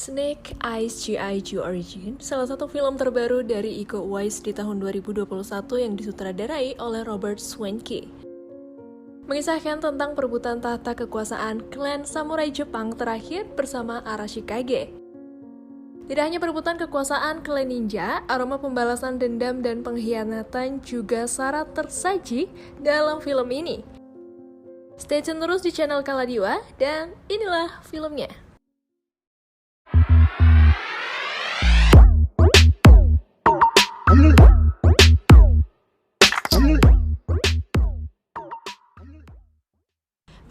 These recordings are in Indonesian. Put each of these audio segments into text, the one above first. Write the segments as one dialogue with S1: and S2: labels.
S1: Snake Eyes G.I. Joe Origin, salah satu film terbaru dari Iko Uwais di tahun 2021 yang disutradarai oleh Robert Schwenke. Mengisahkan tentang perebutan tahta kekuasaan klan samurai Jepang terakhir bersama Arashikage. Tidak hanya perebutan kekuasaan klan ninja, aroma pembalasan dendam dan pengkhianatan juga syarat tersaji dalam film ini. Stay tune terus di channel Kaladiwa, dan inilah filmnya.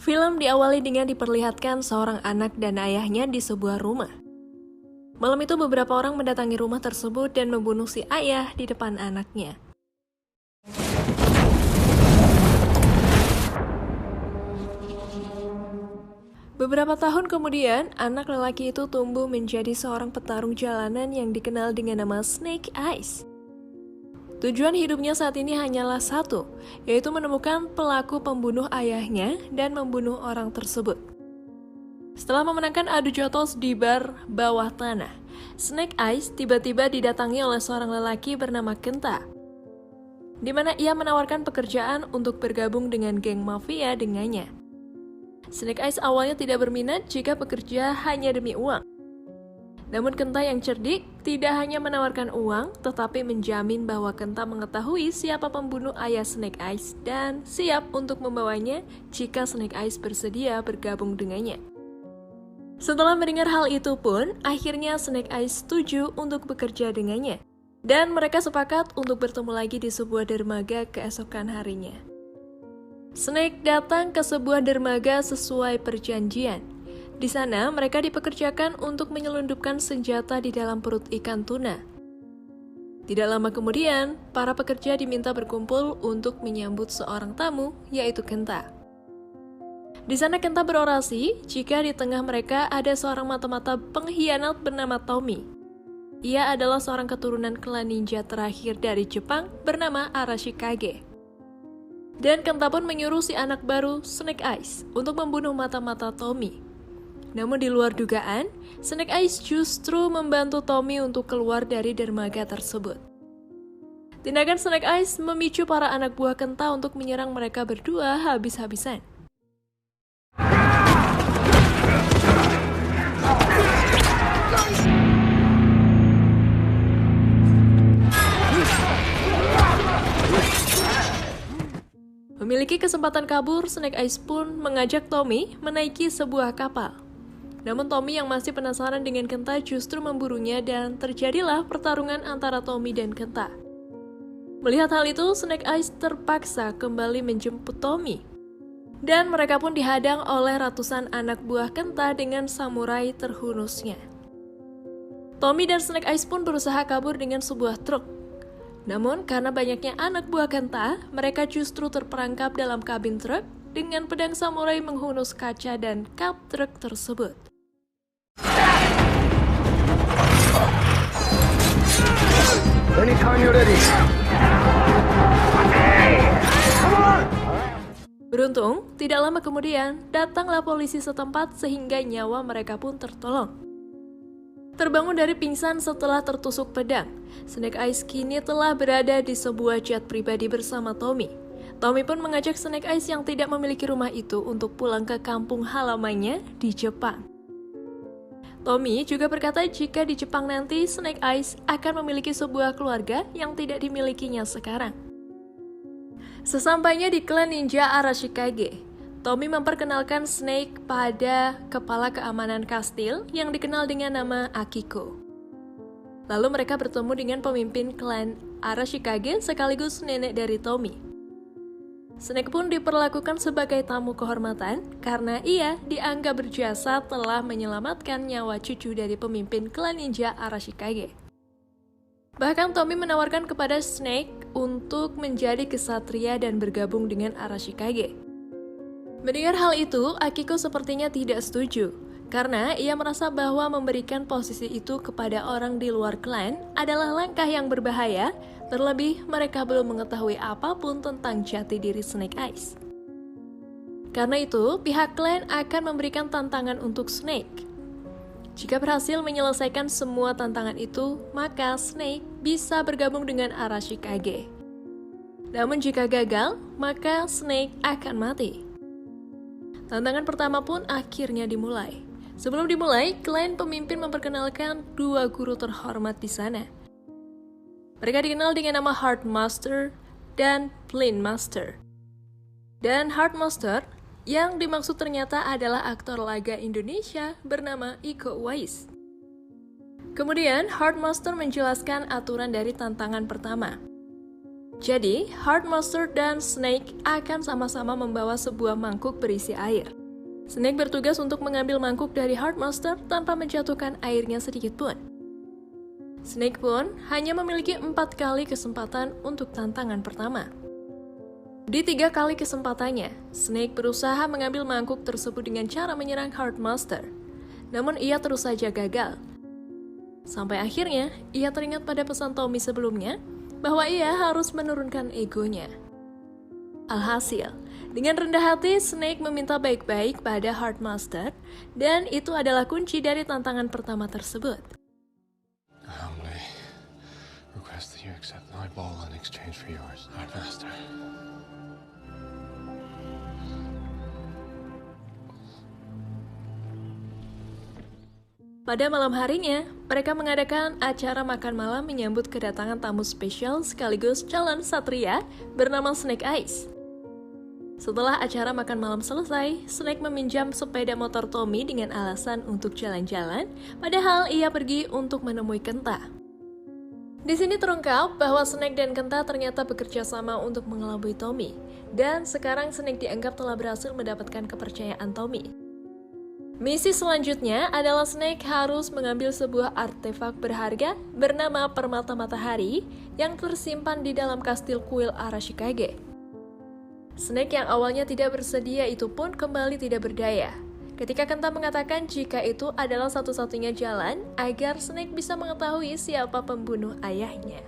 S1: Film diawali dengan diperlihatkan seorang anak dan ayahnya di sebuah rumah. Malam itu beberapa orang mendatangi rumah tersebut dan membunuh si ayah di depan anaknya. Beberapa tahun kemudian, anak lelaki itu tumbuh menjadi seorang petarung jalanan yang dikenal dengan nama Snake Eyes. Tujuan hidupnya saat ini hanyalah satu, yaitu menemukan pelaku pembunuh ayahnya dan membunuh orang tersebut. Setelah memenangkan adu jotos di bar bawah tanah, Snake Eyes tiba-tiba didatangi oleh seorang lelaki bernama Kenta, di mana ia menawarkan pekerjaan untuk bergabung dengan geng mafia dengannya. Snake Eyes awalnya tidak berminat jika bekerja hanya demi uang. Namun Kenta yang cerdik tidak hanya menawarkan uang, tetapi menjamin bahwa Kenta mengetahui siapa pembunuh ayah Snake Eyes dan siap untuk membawanya jika Snake Eyes bersedia bergabung dengannya. Setelah mendengar hal itu pun, akhirnya Snake Eyes setuju untuk bekerja dengannya. Dan mereka sepakat untuk bertemu lagi di sebuah dermaga keesokan harinya. Snake datang ke sebuah dermaga sesuai perjanjian. Di sana, mereka dipekerjakan untuk menyelundupkan senjata di dalam perut ikan tuna. Tidak lama kemudian, para pekerja diminta berkumpul untuk menyambut seorang tamu, yaitu Kenta. Di sana Kenta berorasi jika di tengah mereka ada seorang mata-mata pengkhianat bernama Tommy. Ia adalah seorang keturunan klan ninja terakhir dari Jepang bernama Arashikage. Dan Kenta pun menyuruh si anak baru, Snake Eyes, untuk membunuh mata-mata Tommy. Namun di luar dugaan, Snake Eyes justru membantu Tommy untuk keluar dari dermaga tersebut. Tindakan Snake Eyes memicu para anak buah Kenta untuk menyerang mereka berdua habis-habisan. Memiliki kesempatan kabur, Snake Eyes pun mengajak Tommy menaiki sebuah kapal. Namun Tommy yang masih penasaran dengan Kenta justru memburunya dan terjadilah pertarungan antara Tommy dan Kenta. Melihat hal itu, Snake Eyes terpaksa kembali menjemput Tommy. Dan mereka pun dihadang oleh ratusan anak buah Kenta dengan samurai terhunusnya. Tommy dan Snake Eyes pun berusaha kabur dengan sebuah truk. Namun karena banyaknya anak buah Kenta, mereka justru terperangkap dalam kabin truk dengan pedang samurai menghunus kaca dan kap truk tersebut.
S2: Anytime you're ready.
S1: Beruntung, tidak lama kemudian, datanglah polisi setempat sehingga nyawa mereka pun tertolong. Terbangun dari pingsan setelah tertusuk pedang, Snake Eyes kini telah berada di sebuah jet pribadi bersama Tommy. Tommy pun mengajak Snake Eyes yang tidak memiliki rumah itu untuk pulang ke kampung halamannya di Jepang. Tommy juga berkata jika di Jepang nanti Snake Eyes akan memiliki sebuah keluarga yang tidak dimilikinya sekarang. Sesampainya di klan ninja Arashikage, Tommy memperkenalkan Snake pada kepala keamanan kastil yang dikenal dengan nama Akiko. Lalu mereka bertemu dengan pemimpin klan Arashikage sekaligus nenek dari Tommy. Snake pun diperlakukan sebagai tamu kehormatan karena ia dianggap berjasa telah menyelamatkan nyawa cucu dari pemimpin klan ninja Arashikage. Bahkan Tommy menawarkan kepada Snake untuk menjadi kesatria dan bergabung dengan Arashikage. Mendengar hal itu, Akiko sepertinya tidak setuju, karena ia merasa bahwa memberikan posisi itu kepada orang di luar klan adalah langkah yang berbahaya, terlebih mereka belum mengetahui apapun tentang jati diri Snake Eyes. Karena itu, pihak klan akan memberikan tantangan untuk Snake. Jika berhasil menyelesaikan semua tantangan itu, maka Snake bisa bergabung dengan Arashikage. Namun jika gagal, maka Snake akan mati. Tantangan pertama pun akhirnya dimulai. Sebelum dimulai, klan pemimpin memperkenalkan dua guru terhormat di sana. Mereka dikenal dengan nama Heart Master dan Flint Master. Dan Heart Master yang dimaksud ternyata adalah aktor laga Indonesia bernama Iko Uwais. Kemudian, Heart Master menjelaskan aturan dari tantangan pertama. Jadi, Heart Master dan Snake akan sama-sama membawa sebuah mangkuk berisi air. Snake bertugas untuk mengambil mangkuk dari Heart Master tanpa menjatuhkan airnya sedikit pun. Snake pun hanya memiliki 4 kali kesempatan untuk tantangan pertama. Di 3 kali kesempatannya, Snake berusaha mengambil mangkuk tersebut dengan cara menyerang Heart Master. Namun ia terus saja gagal. Sampai akhirnya, ia teringat pada pesan Tommy sebelumnya bahwa ia harus menurunkan egonya. Alhasil, dengan rendah hati, Snake meminta baik-baik pada Heart Master, dan itu adalah kunci dari tantangan pertama tersebut.
S2: I humbly request that you accept my ball in exchange for yours, Heart Master.
S1: Pada malam harinya, mereka mengadakan acara makan malam menyambut kedatangan tamu spesial sekaligus calon satria bernama Snake Eyes. Setelah acara makan malam selesai, Snake meminjam sepeda motor Tommy dengan alasan untuk jalan-jalan, padahal ia pergi untuk menemui Kenta. Di sini terungkap bahwa Snake dan Kenta ternyata bekerja sama untuk mengelabui Tommy, dan sekarang Snake dianggap telah berhasil mendapatkan kepercayaan Tommy. Misi selanjutnya adalah Snake harus mengambil sebuah artefak berharga bernama Permata Matahari yang tersimpan di dalam kastil kuil Arashikage. Snake yang awalnya tidak bersedia itu pun kembali tidak berdaya. Ketika Kenta mengatakan jika itu adalah satu-satunya jalan agar Snake bisa mengetahui siapa pembunuh ayahnya.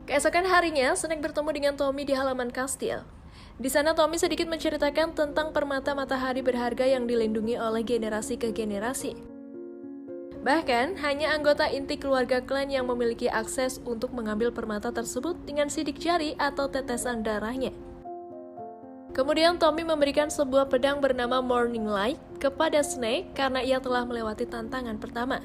S1: Keesokan harinya, Snake bertemu dengan Tommy di halaman kastil. Di sana Tommy sedikit menceritakan tentang permata matahari berharga yang dilindungi oleh generasi ke generasi. Bahkan, hanya anggota inti keluarga klan yang memiliki akses untuk mengambil permata tersebut dengan sidik jari atau tetesan darahnya. Kemudian Tommy memberikan sebuah pedang bernama Morning Light kepada Snake karena ia telah melewati tantangan pertama.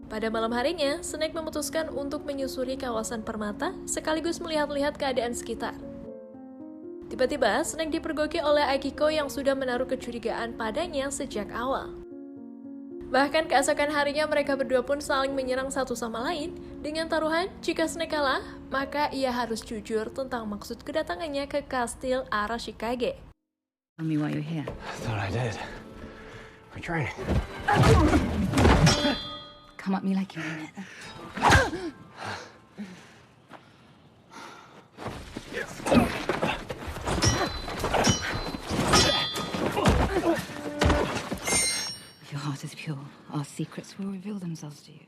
S1: Pada malam harinya, Snake memutuskan untuk menyusuri kawasan permata sekaligus melihat-lihat keadaan sekitar. Tiba-tiba, Snake dipergoki oleh Akiko yang sudah menaruh kecurigaan padanya sejak awal. Bahkan keesokan harinya mereka berdua pun saling menyerang satu sama lain dengan taruhan jika Snake kalah, maka ia harus jujur tentang maksud kedatangannya ke kastil Arashikage.
S3: Tell me why you're here.
S2: I thought I did. We're training.
S3: Come at me like you mean it. If your heart is pure, our secrets will reveal themselves to you.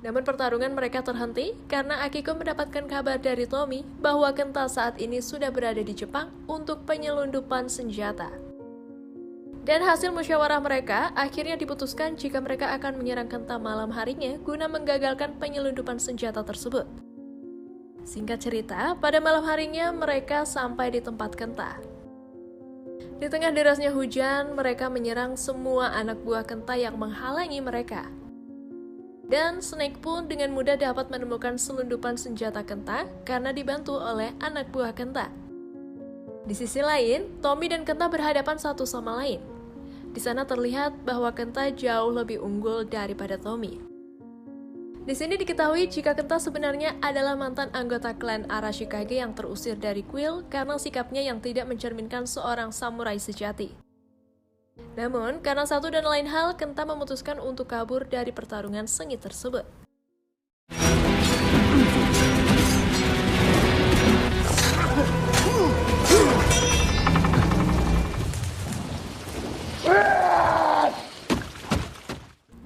S1: Namun pertarungan mereka terhenti karena Akiko mendapatkan kabar dari Tommy bahwa Kenta saat ini sudah berada di Jepang untuk penyelundupan senjata. Dan hasil musyawarah mereka akhirnya diputuskan jika mereka akan menyerang Kenta malam harinya guna menggagalkan penyelundupan senjata tersebut. Singkat cerita, pada malam harinya mereka sampai di tempat Kenta. Di tengah derasnya hujan, mereka menyerang semua anak buah Kenta yang menghalangi mereka. Dan Snake pun dengan mudah dapat menemukan selundupan senjata Kenta karena dibantu oleh anak buah Kenta. Di sisi lain, Tommy dan Kenta berhadapan satu sama lain. Di sana terlihat bahwa Kenta jauh lebih unggul daripada Tommy. Di sini diketahui jika Kenta sebenarnya adalah mantan anggota klan Arashikage yang terusir dari kuil karena sikapnya yang tidak mencerminkan seorang samurai sejati. Namun, karena satu dan lain hal, Kenta memutuskan untuk kabur dari pertarungan sengit tersebut.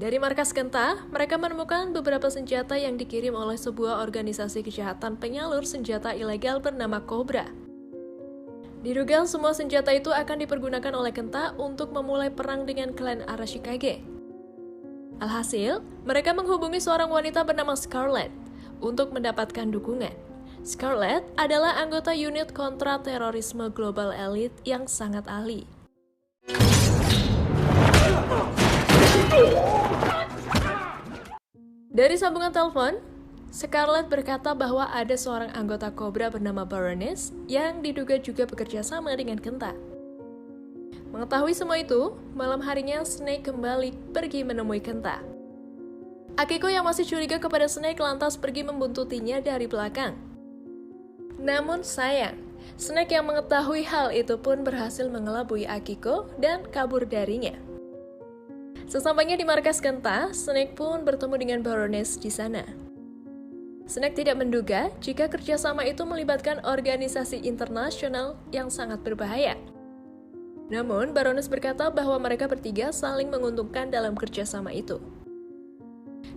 S1: Dari markas Kenta, mereka menemukan beberapa senjata yang dikirim oleh sebuah organisasi kejahatan penyalur senjata ilegal bernama Cobra. Diduga semua senjata itu akan dipergunakan oleh Kenta untuk memulai perang dengan klan Arashikage. Alhasil, mereka menghubungi seorang wanita bernama Scarlett untuk mendapatkan dukungan. Scarlett adalah anggota unit kontra terorisme global elite yang sangat ahli. Dari sambungan telepon, Scarlett berkata bahwa ada seorang anggota Cobra bernama Baroness yang diduga juga bekerja sama dengan Kenta. Mengetahui semua itu, malam harinya Snake kembali pergi menemui Kenta. Akiko yang masih curiga kepada Snake lantas pergi membuntutinya dari belakang. Namun sayang, Snake yang mengetahui hal itu pun berhasil mengelabui Akiko dan kabur darinya. Sesampainya di markas Kenta, Snake pun bertemu dengan Baroness di sana. Snake tidak menduga jika kerjasama itu melibatkan organisasi internasional yang sangat berbahaya. Namun, Baroness berkata bahwa mereka bertiga saling menguntungkan dalam kerjasama itu.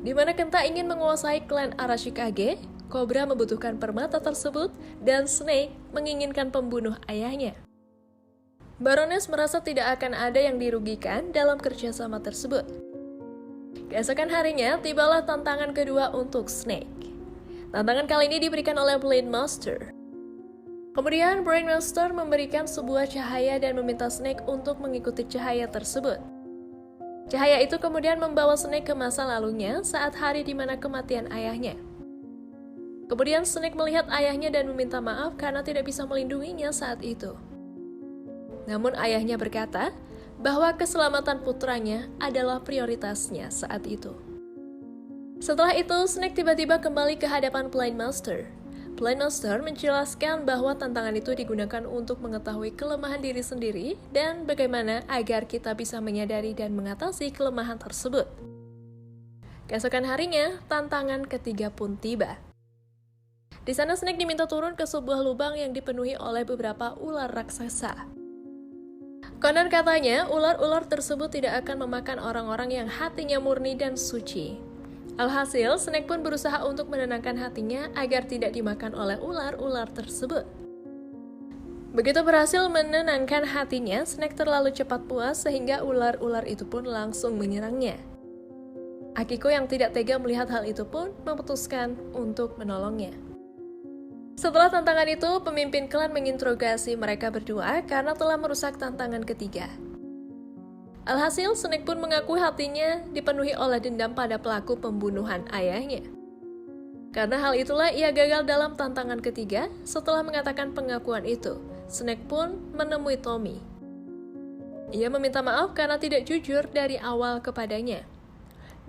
S1: Di mana Kenta ingin menguasai klan Arashikage, Cobra membutuhkan permata tersebut, dan Snake menginginkan pembunuh ayahnya. Baroness merasa tidak akan ada yang dirugikan dalam kerjasama tersebut. Keesokan harinya, tibalah tantangan kedua untuk Snake. Tantangan kali ini diberikan oleh Blade Master. Kemudian, Brain Master memberikan sebuah cahaya dan meminta Snake untuk mengikuti cahaya tersebut. Cahaya itu kemudian membawa Snake ke masa lalunya saat hari di mana kematian ayahnya. Kemudian Snake melihat ayahnya dan meminta maaf karena tidak bisa melindunginya saat itu. Namun ayahnya berkata bahwa keselamatan putranya adalah prioritasnya saat itu. Setelah itu, Snake tiba-tiba kembali ke hadapan Blind Master. Blind Master menjelaskan bahwa tantangan itu digunakan untuk mengetahui kelemahan diri sendiri dan bagaimana agar kita bisa menyadari dan mengatasi kelemahan tersebut. Keesokan harinya, tantangan ketiga pun tiba. Di sana Snake diminta turun ke sebuah lubang yang dipenuhi oleh beberapa ular raksasa. Konon katanya, ular-ular tersebut tidak akan memakan orang-orang yang hatinya murni dan suci. Alhasil, Snake pun berusaha untuk menenangkan hatinya agar tidak dimakan oleh ular-ular tersebut. Begitu berhasil menenangkan hatinya, Snake terlalu cepat puas sehingga ular-ular itu pun langsung menyerangnya. Akiko yang tidak tega melihat hal itu pun memutuskan untuk menolongnya. Setelah tantangan itu, pemimpin klan menginterogasi mereka berdua karena telah merusak tantangan ketiga. Alhasil, Snake pun mengakui hatinya dipenuhi oleh dendam pada pelaku pembunuhan ayahnya. Karena hal itulah ia gagal dalam tantangan ketiga. Setelah mengatakan pengakuan itu, Snake pun menemui Tommy. Ia meminta maaf karena tidak jujur dari awal kepadanya.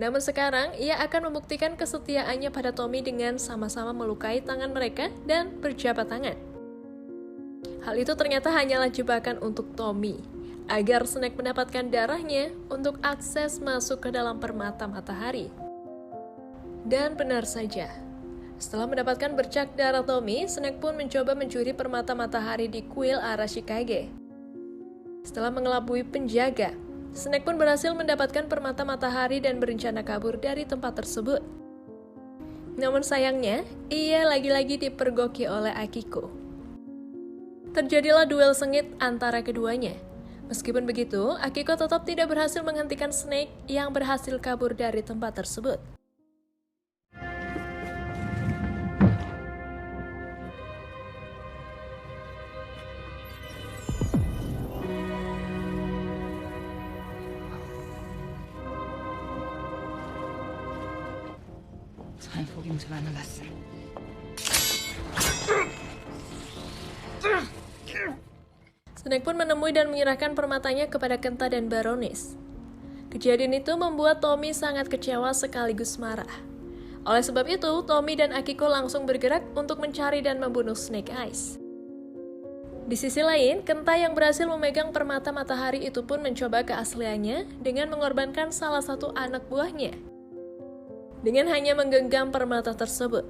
S1: Namun sekarang, ia akan membuktikan kesetiaannya pada Tommy dengan sama-sama melukai tangan mereka dan berjabat tangan. Hal itu ternyata hanyalah jebakan untuk Tommy, agar Snake mendapatkan darahnya untuk akses masuk ke dalam permata matahari. Dan benar saja, setelah mendapatkan bercak darah Tommy, Snake pun mencoba mencuri permata matahari di kuil Arashikage. Setelah mengelabui penjaga, Snake pun berhasil mendapatkan permata matahari dan berencana kabur dari tempat tersebut. Namun sayangnya, ia lagi-lagi dipergoki oleh Akiko. Terjadilah duel sengit antara keduanya. Meskipun begitu, Akiko tetap tidak berhasil menghentikan Snake yang berhasil kabur dari tempat tersebut.
S3: Time for him to learn a lesson.
S1: Snake pun menemui dan menyerahkan permatanya kepada Kenta dan Baroness. Kejadian itu membuat Tommy sangat kecewa sekaligus marah. Oleh sebab itu, Tommy dan Akiko langsung bergerak untuk mencari dan membunuh Snake Eyes. Di sisi lain, Kenta yang berhasil memegang permata matahari itu pun mencoba keasliannya dengan mengorbankan salah satu anak buahnya. Dengan hanya menggenggam permata tersebut,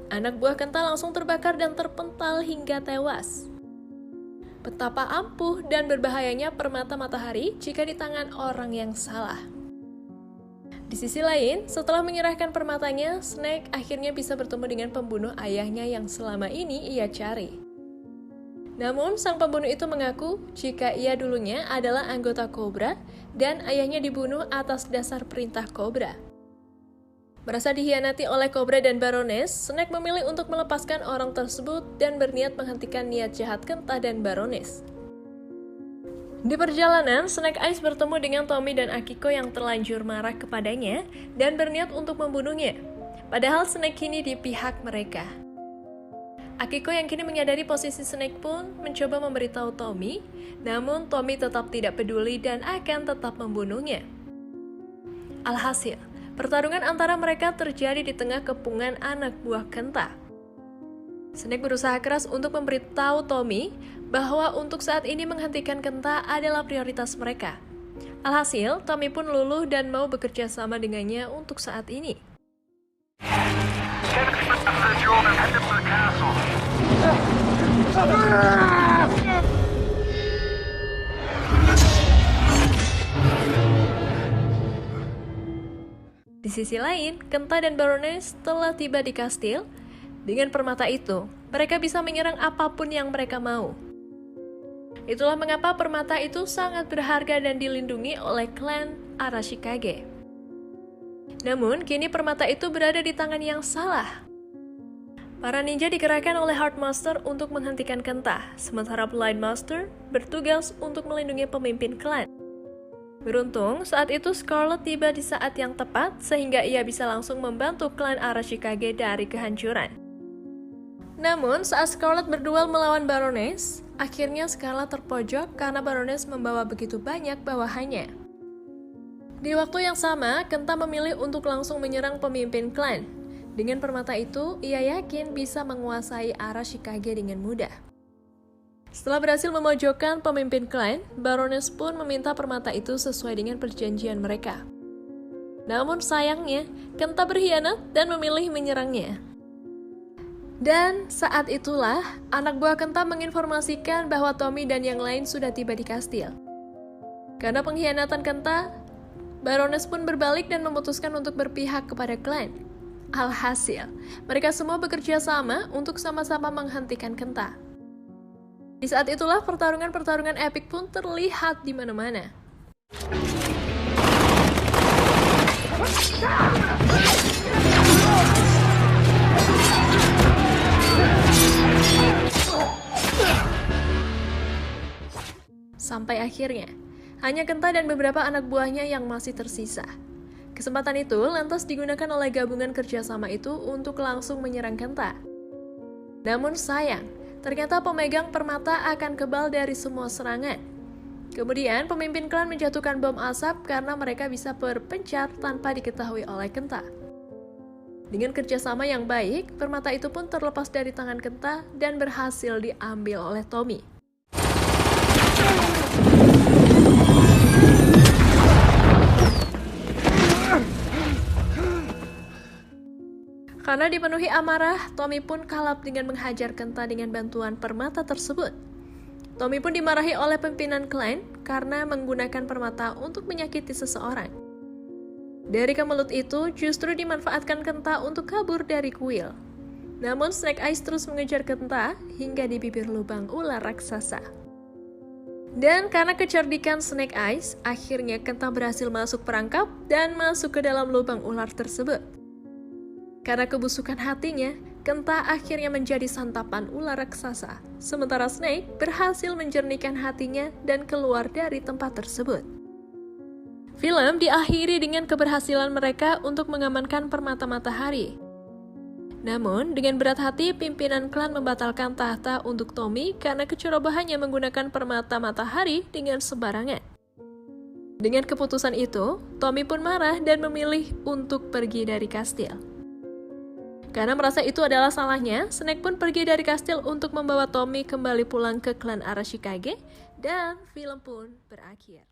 S1: anak buah Kenta langsung terbakar dan terpental hingga tewas. Betapa ampuh dan berbahayanya permata matahari jika di tangan orang yang salah. Di sisi lain, setelah menyerahkan permatanya, Snake akhirnya bisa bertemu dengan pembunuh ayahnya yang selama ini ia cari. Namun, sang pembunuh itu mengaku jika ia dulunya adalah anggota Cobra dan ayahnya dibunuh atas dasar perintah Cobra. Merasa dihianati oleh Cobra dan Baroness, Snake memilih untuk melepaskan orang tersebut dan berniat menghentikan niat jahat Kenta dan Baroness. Di perjalanan, Snake Eyes bertemu dengan Tommy dan Akiko yang terlanjur marah kepadanya dan berniat untuk membunuhnya. Padahal Snake kini di pihak mereka. Akiko yang kini menyadari posisi Snake pun mencoba memberitahu Tommy, namun Tommy tetap tidak peduli dan akan tetap membunuhnya. Alhasil, pertarungan antara mereka terjadi di tengah kepungan anak buah Kenta. Snake berusaha keras untuk memberitahu Tommy bahwa untuk saat ini menghentikan Kenta adalah prioritas mereka. Alhasil, Tommy pun luluh dan mau bekerja sama dengannya untuk saat ini. Di sisi lain, Kenta dan Baroness telah tiba di kastil. Dengan permata itu, mereka bisa menyerang apapun yang mereka mau. Itulah mengapa permata itu sangat berharga dan dilindungi oleh klan Arashikage. Namun, kini permata itu berada di tangan yang salah. Para ninja dikerahkan oleh Heartmaster untuk menghentikan Kenta, sementara Blind Master bertugas untuk melindungi pemimpin klan. Beruntung, saat itu Scarlet tiba di saat yang tepat sehingga ia bisa langsung membantu klan Arashikage dari kehancuran. Namun, saat Scarlet berduel melawan Baroness, akhirnya Scarlet terpojok karena Baroness membawa begitu banyak bawahannya. Di waktu yang sama, Kenta memilih untuk langsung menyerang pemimpin klan. Dengan permata itu, ia yakin bisa menguasai Arashikage dengan mudah. Setelah berhasil memojokkan pemimpin klan, Baroness pun meminta permata itu sesuai dengan perjanjian mereka. Namun sayangnya, Kenta berkhianat dan memilih menyerangnya. Dan saat itulah, anak buah Kenta menginformasikan bahwa Tommy dan yang lain sudah tiba di kastil. Karena pengkhianatan Kenta, Baroness pun berbalik dan memutuskan untuk berpihak kepada klan. Alhasil, mereka semua bekerja sama untuk sama-sama menghentikan Kenta. Di saat itulah pertarungan-pertarungan epik pun terlihat di mana-mana. Sampai akhirnya, hanya Kenta dan beberapa anak buahnya yang masih tersisa. Kesempatan itu lantas digunakan oleh gabungan kerjasama itu untuk langsung menyerang Kenta. Namun sayang, ternyata pemegang permata akan kebal dari semua serangan. Kemudian pemimpin klan menjatuhkan bom asap karena mereka bisa berpencar tanpa diketahui oleh Kenta. Dengan kerjasama yang baik, permata itu pun terlepas dari tangan Kenta dan berhasil diambil oleh Tommy. Karena dipenuhi amarah, Tommy pun kalap dengan menghajar Kenta dengan bantuan permata tersebut. Tommy pun dimarahi oleh pimpinan klan karena menggunakan permata untuk menyakiti seseorang. Dari kemelut itu justru dimanfaatkan Kenta untuk kabur dari kuil. Namun Snake Eyes terus mengejar Kenta hingga di bibir lubang ular raksasa. Dan karena kecerdikan Snake Eyes, akhirnya Kenta berhasil masuk perangkap dan masuk ke dalam lubang ular tersebut. Karena kebusukan hatinya, Kenta akhirnya menjadi santapan ular raksasa, sementara Snake berhasil menjernihkan hatinya dan keluar dari tempat tersebut. Film diakhiri dengan keberhasilan mereka untuk mengamankan permata matahari. Namun, dengan berat hati, pimpinan klan membatalkan tahta untuk Tommy karena kecerobohannya menggunakan permata matahari dengan sembarangan. Dengan keputusan itu, Tommy pun marah dan memilih untuk pergi dari kastil. Karena merasa itu adalah salahnya, Snake pun pergi dari kastil untuk membawa Tommy kembali pulang ke klan Arashikage, dan film pun berakhir.